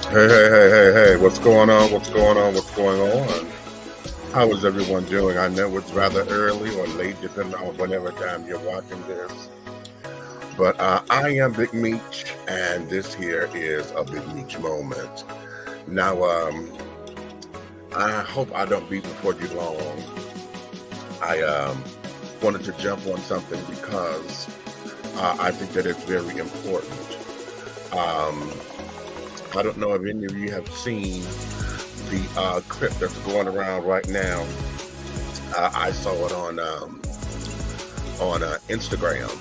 Hey, what's going on? What's going on? What's going on? How is everyone doing? I know it's rather early or late, depending on whenever time you're watching this. But I am Big Meach, and this here is a Big Meach moment. Now, I hope I don't be before you long. I wanted to jump on something because I think that it's very important. I don't know if any of you have seen the clip that's going around right now. I saw it on Instagram,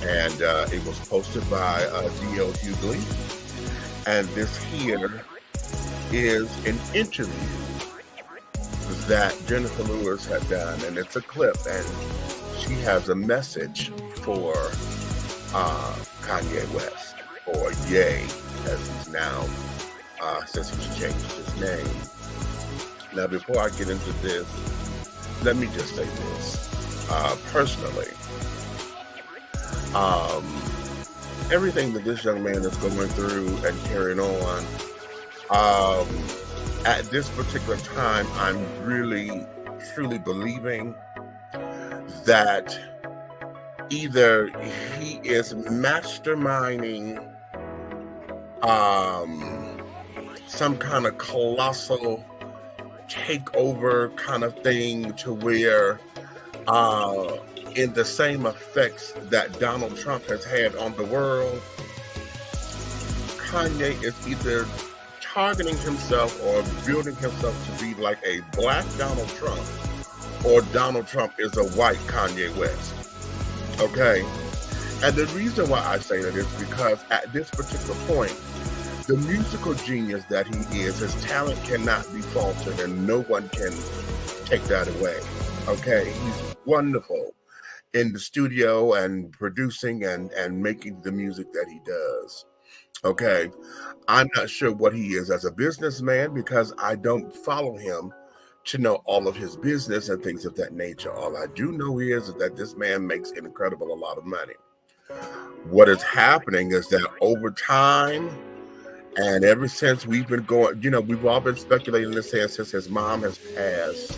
and it was posted by D.L. Hughley. And this here is an interview that Jenifer Lewis had done, and it's a clip, and she has a message for Kanye West, or Ye, as he's now, since he's changed his name. Now, before I get into this, let me just say this. Personally, everything that this young man is going through and carrying on, at this particular time, I'm really, truly believing that either he is masterminding some kind of colossal takeover kind of thing, to where in the same effects that Donald Trump has had on the world, Kanye is either targeting himself or building himself to be like a black Donald Trump, or Donald Trump is a white Kanye West. Okay? And the reason why I say that is because at this particular point, the musical genius that he is, his talent cannot be faltered, and no one can take that away. Okay? He's wonderful in the studio and producing and making the music that he does. Okay? I'm not sure what he is as a businessman, because I don't follow him to know all of his business and things of that nature. All I do know is that this man makes an incredible lot of money. What is happening is that over time, and ever since we've been going, we've all been speculating this since his mom has passed,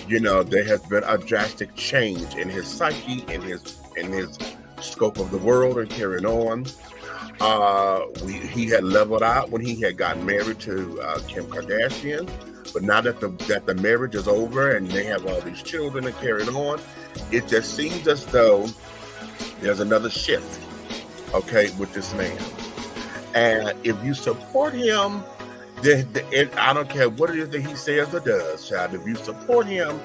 there has been a drastic change in his psyche, in his scope of the world and carrying on. He had leveled out when he had gotten married to Kim Kardashian, but now that the marriage is over and they have all these children and carrying on, it just seems as though there's another shift, okay, with this man. And if you support him, then I don't care what it is that he says or does, child. If you support him,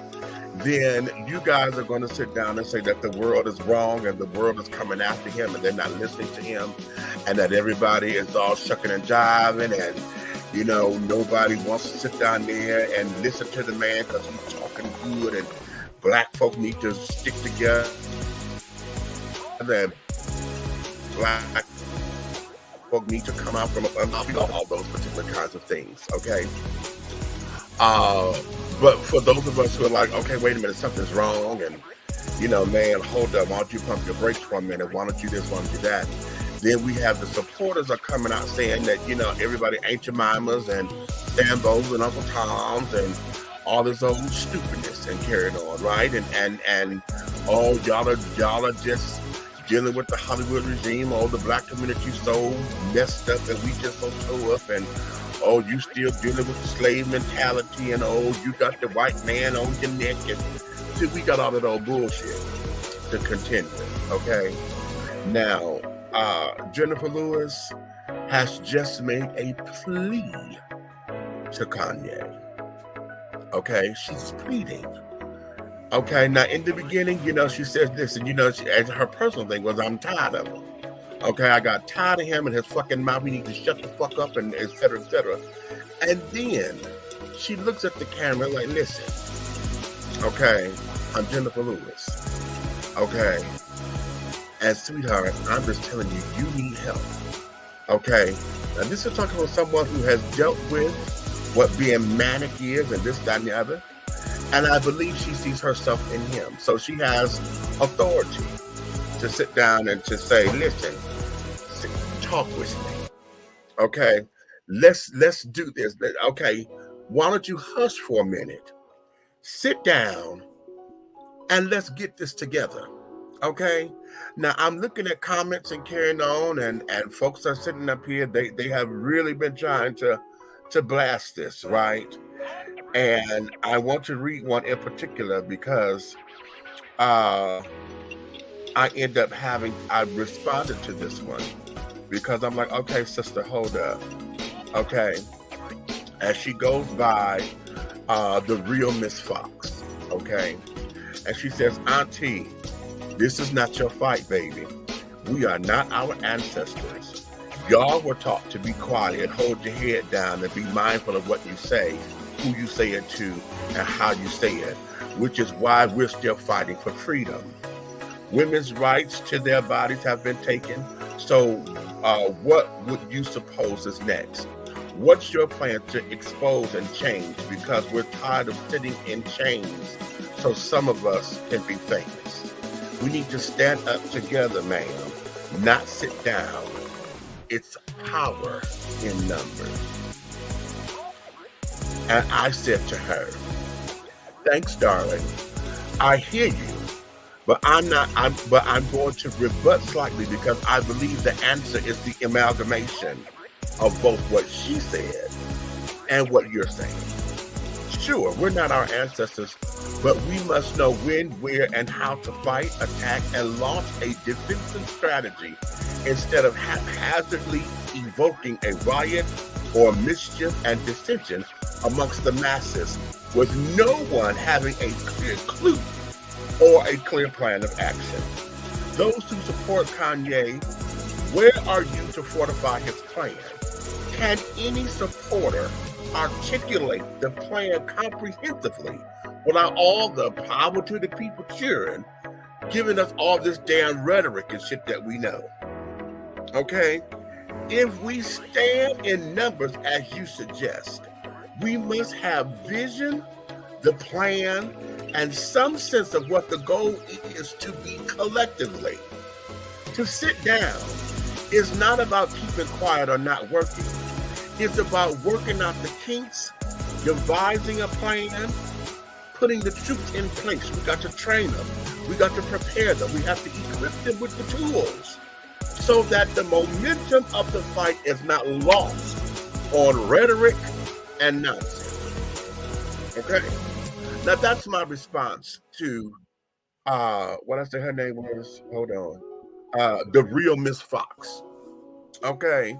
then you guys are going to sit down and say that the world is wrong and the world is coming after him and they're not listening to him, and that everybody is all shucking and jiving, and nobody wants to sit down there and listen to the man because he's talking good, and black folk need to stick together, and black folk need to come out from all those particular kinds of things, okay? But for those of us who are like, okay, wait a minute, something's wrong, and, man, hold up, why don't you pump your brakes for a minute, why don't you this, why don't you that? Then we have the supporters are coming out saying that, everybody Aunt Jemimas and Sambos and Uncle Toms and all this old stupidness and carrying on, right? And oh, y'all are just dealing with the Hollywood regime, the black community so messed up, and we just so toe up, and you still dealing with the slave mentality, and you got the white man on your neck, and see, we got all that old bullshit to contend with, okay? Now, Jenifer Lewis has just made a plea to Kanye. Okay, she's pleading. Okay, now in the beginning, she says this, and her personal thing was, I'm tired of him. Okay, I got tired of him and his fucking mouth. We need to shut the fuck up, and et cetera, et cetera. And then she looks at the camera like, listen, okay, I'm Jenifer Lewis. Okay, and sweetheart, I'm just telling you, you need help. Okay, now this is talking about someone who has dealt with what being manic is and this, that, and the other. And I believe she sees herself in him. So she has authority to sit down and to say, listen, talk with me. Okay? Let's do this. Okay, why don't you hush for a minute? Sit down and let's get this together. Okay. Now I'm looking at comments and carrying on, and folks are sitting up here. They have really been trying to blast this, right? And I want to read one in particular because uh I responded to this one because I'm like, okay, sister, hold up. Okay. As she goes by the real Miss Fox. Okay. And she says, Auntie, this is not your fight, baby. We are not our ancestors. Y'all were taught to be quiet, hold your head down, and be mindful of what you say, who you say it to, and how you say it, which is why we're still fighting for freedom. Women's rights to their bodies have been taken. So what would you suppose is next? What's your plan to expose and change? Because we're tired of sitting in chains so some of us can be famous. We need to stand up together, ma'am, not sit down. It's power in numbers. And I said to her, thanks, darling. I hear you, but I'm going to rebut slightly because I believe the answer is the amalgamation of both what she said and what you're saying. Sure, we're not our ancestors, but we must know when, where, and how to fight, attack, and launch a defensive strategy instead of haphazardly evoking a riot or mischief and dissension amongst the masses with no one having a clear clue or a clear plan of action. Those who support Kanye, where are you to fortify his plan? Can any supporter articulate the plan comprehensively without all the power to the people cheering, giving us all this damn rhetoric and shit that we know? Okay? If we stand in numbers as you suggest, we must have vision, the plan, and some sense of what the goal is to be collectively. To sit down is not about keeping quiet or not working. It's about working out the kinks, devising a plan, putting the troops in place. We got to train them. We got to prepare them. We have to equip them with the tools so that the momentum of the fight is not lost on rhetoric and nonsense. Okay? Now that's my response to what I said her name was. Hold on. The real Miss Fox. Okay.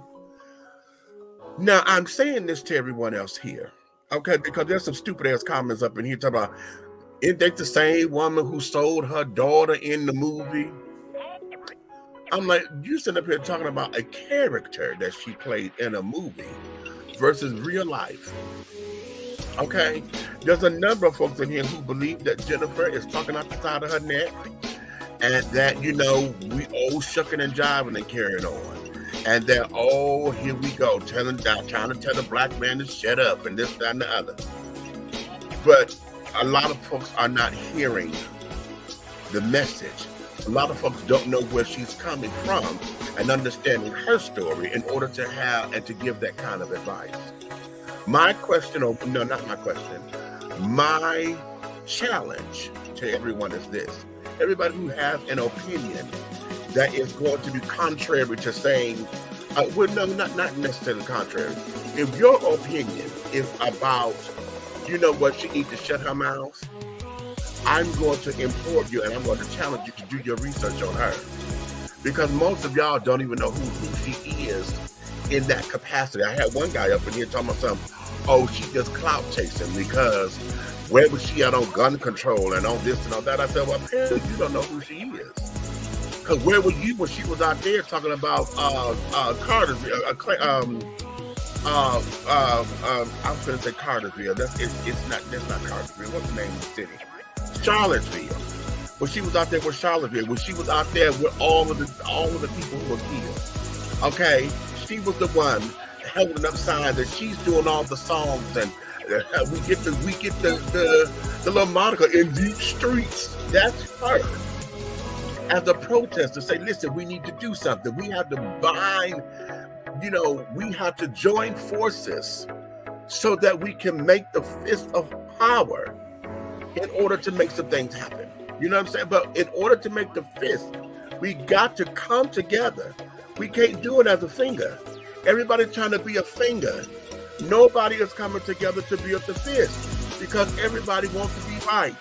Now I'm saying this to everyone else here. Okay, because there's some stupid ass comments up in here talking about, isn't that the same woman who sold her daughter in the movie? I'm like, you sitting up here talking about a character that she played in a movie versus real life. Okay, there's a number of folks in here who believe that Jennifer is talking out the side of her neck, and that, you know, we all shucking and jiving and carrying on, and that, oh, here we go, trying to tell the black man to shut up and this, that, and the other. But a lot of folks are not hearing the message. A lot of folks don't know where she's coming from and understanding her story in order to have and to give that kind of advice. My question, or no, not my question, my challenge to everyone is this. Everybody who has an opinion that is going to be contrary to saying, well, no, not necessarily contrary. If your opinion is about, you know what, she needs to shut her mouth, I'm going to implore you and I'm going to challenge you to do your research on her. Because most of y'all don't even know who she is in that capacity. I had one guy up in here talking about something, oh, she just clout chasing because where was she at on gun control and on this and on that? I said, well, apparently you don't know who she is. Because where were you when she was out there talking about Cartersville? I'm going to say Cartersville. That's not Cartersville. What's the name of the city? Charlottesville. When she was out there with Charlottesville, when she was out there with all of the people who were killed. Okay, she was the one holding up signs and she's doing all the songs, and we get the little moniker in these streets. That's her. As a protest to say, listen, we need to do something. We have to bind. we have to join forces so that we can make the fist of power in order to make some things happen. You know what I'm saying? But in order to make the fist, we got to come together. We can't do it as a finger. Everybody's trying to be a finger. Nobody is coming together to build the fist because everybody wants to be right.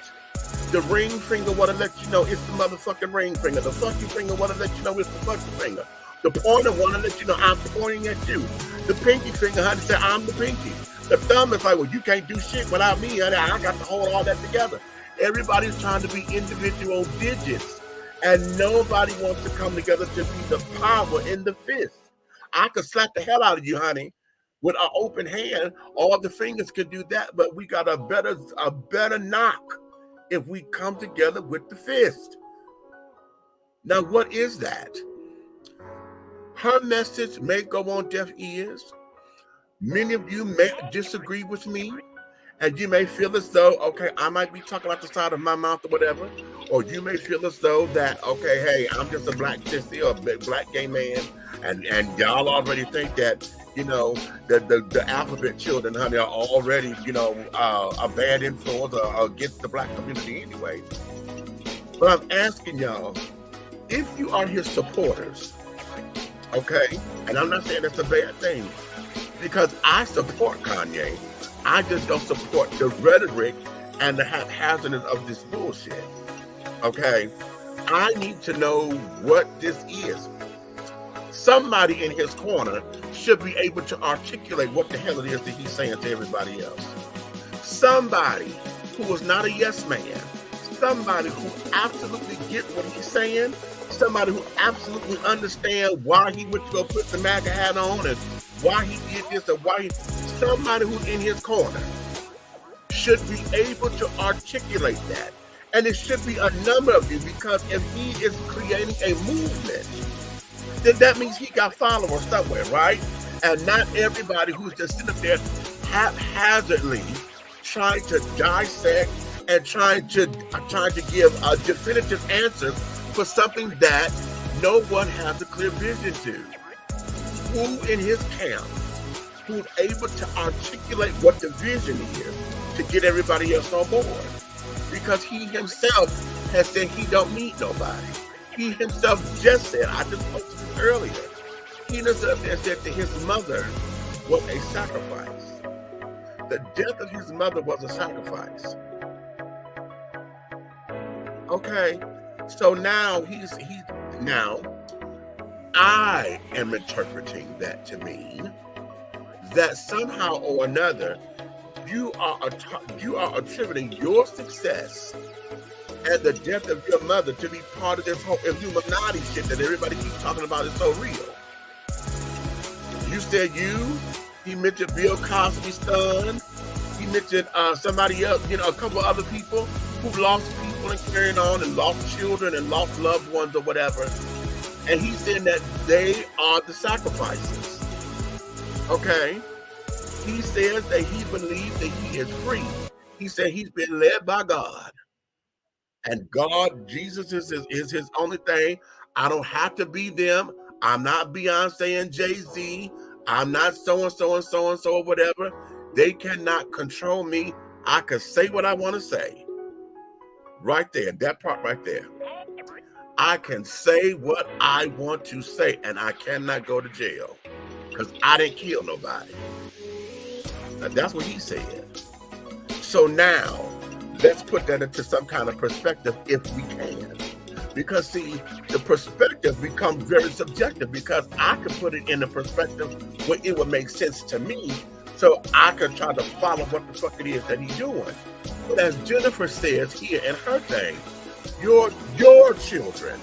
The ring finger want to let you know it's the motherfucking ring finger. The fucking finger want to let you know it's the fucking finger. The pointer want to let you know I'm pointing at you. The pinky finger, honey, say I'm the pinky. The thumb is like, well, you can't do shit without me, honey. I got to hold all that together. Everybody's trying to be individual digits, and nobody wants to come together to be the power in the fist. I could slap the hell out of you, honey, with an open hand. All the fingers could do that, but we got a better knock if we come together with the fist. Now, what is that? Her message may go on deaf ears. Many of you may disagree with me, and you may feel as though, okay, I might be talking out the side of my mouth or whatever, or you may feel as though that, okay, hey, I'm just a black sissy or a black gay man, and y'all already think that, the alphabet children, honey, are already, a bad influence against the black community anyway. But I'm asking y'all, if you are his supporters, okay, and I'm not saying that's a bad thing, because I support Kanye. I just don't support the rhetoric and the haphazardness of this bullshit. Okay? I need to know what this is. Somebody in his corner should be able to articulate what the hell it is that he's saying to everybody else. Somebody who is not a yes man. Somebody who absolutely gets what he's saying. Somebody who absolutely understands why he went to go put the MAGA hat on and why he did this or why somebody who's in his corner should be able to articulate that. And it should be a number of you, because if he is creating a movement, then that means he got followers somewhere, right? And not everybody who's just sitting up there haphazardly trying to dissect and trying to give a definitive answer for something that no one has a clear vision to. Who in his camp who's able to articulate what the vision is to get everybody else on board? Because he himself has said he don't need nobody. He himself just said, I just posted this earlier, he himself said that his mother was a sacrifice. The death of his mother was a sacrifice. Okay, so now now I am interpreting that to mean that somehow or another you are attributing your success and the death of your mother to be part of this whole Illuminati shit that everybody keeps talking about is so real. You said he mentioned Bill Cosby's son, he mentioned somebody else, a couple other people who lost people and carrying on and lost children and lost loved ones or whatever. And he said that they are the sacrifices. Okay? He says that he believes that he is free. He said he's been led by God. And God, Jesus is his only thing. I don't have to be them. I'm not Beyonce and Jay-Z. I'm not so-and-so and so-and-so or whatever. They cannot control me. I can say what I want to say. Right there, that part right there. I can say what I want to say, and I cannot go to jail because I didn't kill nobody. Now, that's what he said. So now, let's put that into some kind of perspective if we can. Because, see, the perspective becomes very subjective, because I could put it in a perspective where it would make sense to me, so I could try to follow what the fuck it is that he's doing. But as Jennifer says here in her thing, your children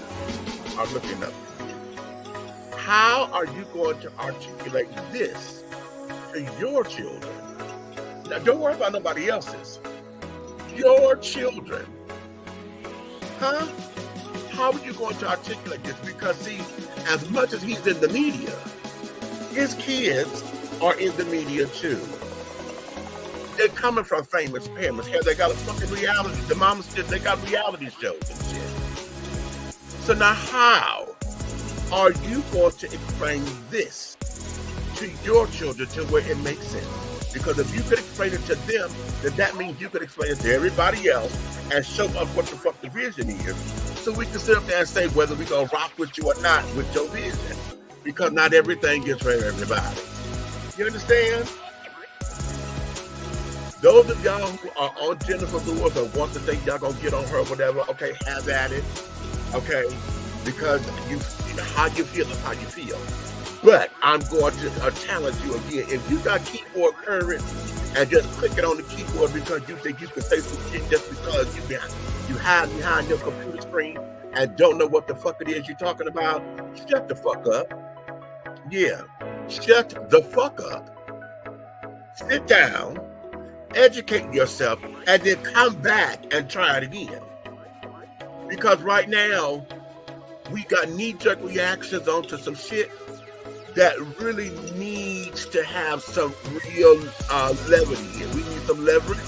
are looking up to you. How are you going to articulate this to your children? Now, don't worry about nobody else's. Your children. Huh? How are you going to articulate this? Because, see, as much as he's in the media, his kids are in the media too. They're coming from famous parents. Hell, they got a fucking reality. The mamas, they got reality shows and shit. So now how are you going to explain this to your children to where it makes sense. Because if you could explain it to them, then that means you could explain it to everybody else and show us what the fuck the vision is. So we can sit up there and say whether we're going to rock with you or not with your vision. Because not everything is for everybody. You understand? Those of y'all who are on Jenifer Lewis or want to think y'all going to get on her or whatever, okay, have at it. Okay? Because how you feel is how you feel. But I'm going to challenge you again. If you got keyboard courage and just click it on the keyboard because you think you can say some shit just because you hide behind your computer screen and don't know what the fuck it is you're talking about, shut the fuck up. Yeah, shut the fuck up. Sit down, educate yourself, and then come back and try it again. Because right now, we got knee-jerk reactions onto some shit that really needs to have some real levity here. We need some leverage.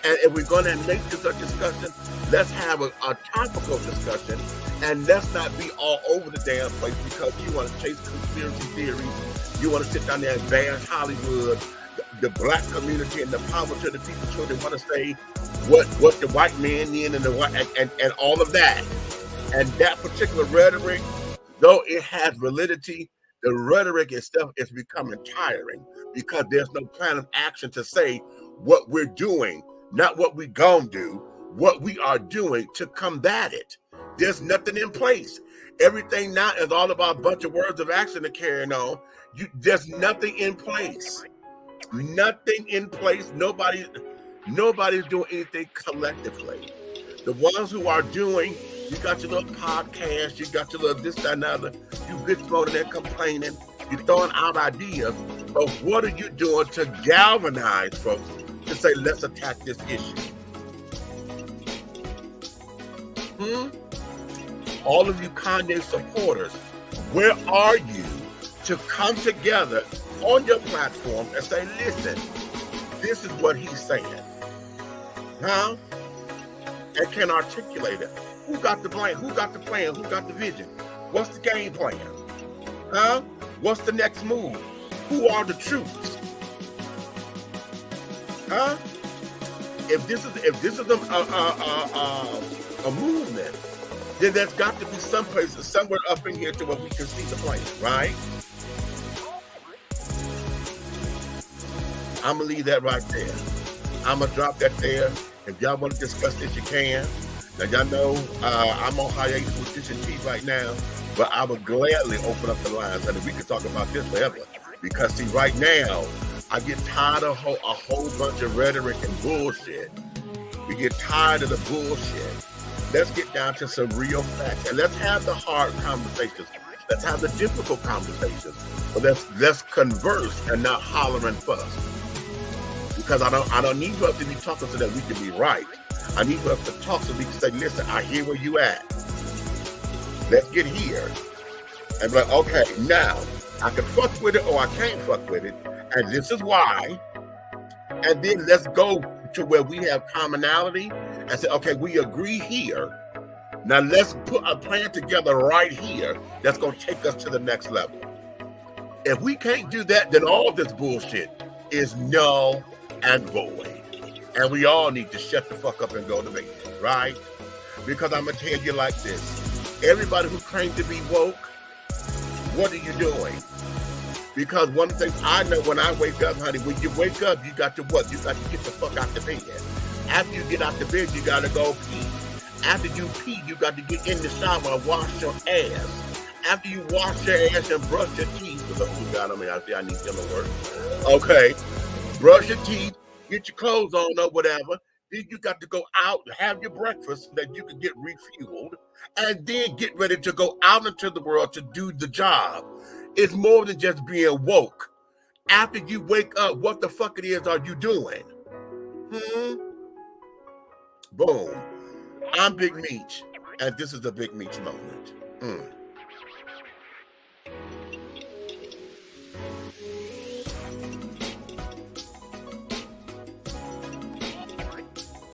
And if we're going to make this a discussion, let's have a topical discussion. And let's not be all over the damn place because you want to chase conspiracy theories. You want to sit down there and bash Hollywood, the black community, and the power to the people. Children want to say what the white man did and the white and all of that. And that particular rhetoric, though it has validity, the rhetoric itself is becoming tiring because there's no plan of action to say what we're doing, not what we're going to do, what we are doing to combat it. There's nothing in place. Everything now is all about a bunch of words of action to carry on. There's nothing in place. Nothing in place. Nobody's doing anything collectively. The ones who are doing, you got your little podcast, you got your little this, that, and other. You bitch moaning and complaining. You're throwing out ideas. But what are you doing to galvanize folks to say, let's attack this issue? All of you Kanye supporters, where are you to come together on your platform and say, listen, this is what he's saying? Huh? And can articulate it. Who got the plan? Who got the plan? Who got the vision? What's the game plan? Huh? What's the next move? Who are the troops? Huh? If this is a movement, then there's got to be some place, somewhere up in here to where we can see the plan, right? I'm gonna leave that right there. I'm gonna drop that there. If y'all want to discuss this, you can. Now, y'all know I'm on hiatus with Dish and Tea right now, but I would gladly open up the lines, and we could talk about this forever. Because, see, right now, I get tired of a whole bunch of rhetoric and bullshit. We get tired of the bullshit. Let's get down to some real facts, and let's have the hard conversations. Let's have the difficult conversations. But let's converse and not holler and fuss. Because I don't need for us to be talking so that we can be right. I need for us to talk so we can say, listen, I hear where you at. Let's get here. And be like, okay, now I can fuck with it or I can't fuck with it. And this is why. And then let's go to where we have commonality and say, okay, we agree here. Now let's put a plan together right here that's going to take us to the next level. If we can't do that, then all of this bullshit is null and void. And we all need to shut the fuck up and go to bed, right? Because I'm going to tell you like this. Everybody who claims to be woke, what are you doing? Because one of the things I know when I wake up, honey, when you wake up, you got to what? You got to get the fuck out the bed. After you get out the bed, you got to go pee. After you pee, you got to get in the shower and wash your ass. After you wash your ass and brush your teeth, because oh God, I need them to work. Okay, brush your teeth, get your clothes on or whatever. Then you got to go out and have your breakfast so that you can get refueled, and then get ready to go out into the world to do the job. It's more than just being woke. After you wake up, what the fuck it is are you doing? Boom. I'm Big Meach, and this is the Big Meach moment.